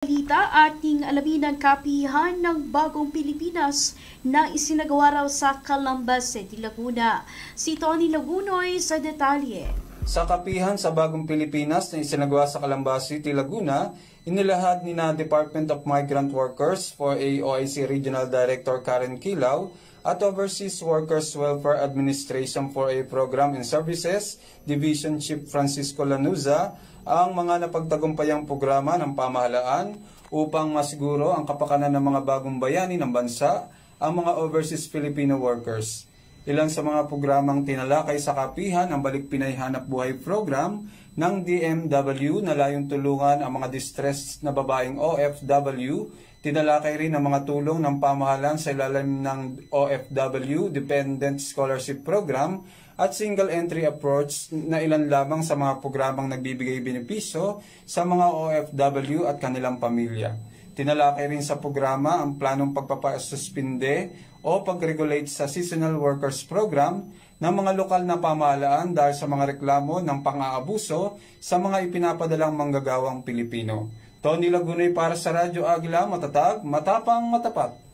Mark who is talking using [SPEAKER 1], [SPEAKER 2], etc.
[SPEAKER 1] Balita ating alamin ang kapihan ng Bagong Pilipinas na isinagawa raw sa Calamba City, Laguna. Si Tony Lagunoy sa detalye.
[SPEAKER 2] Sa kapihan sa Bagong Pilipinas na isinagawa sa Calamba City, Laguna, inilahad ni na Department of Migrant Workers for OIC Regional Director Karen Kilaw at Overseas Workers Welfare Administration for Program and Services Division Chief Francisco Lanuza ang mga napagtagumpayang programa ng pamahalaan upang masiguro ang kapakanan ng mga bagong bayani ng bansa, ang mga overseas Filipino workers. Ilan sa mga programang tinalakay sa kapihan ang Balik Pinay Hanap Buhay Program ng DMW na layong tulungan ang mga distressed na babaeng OFW. Tinalakay rin ang mga tulong ng pamahalaan sa ilalim ng OFW Dependent Scholarship Program at single entry approach na ilan lamang sa mga programang nagbibigay benepisyo sa mga OFW at kanilang pamilya. Tinalakay rin sa programa ang planong pagpapasuspinde o pag-regulate sa Seasonal Workers Program ng mga lokal na pamahalaan dahil sa mga reklamo ng pang-aabuso sa mga ipinapadalang manggagawang Pilipino. Tony Lagunoy para sa Radyo Agila, matatag, matapang, matapat.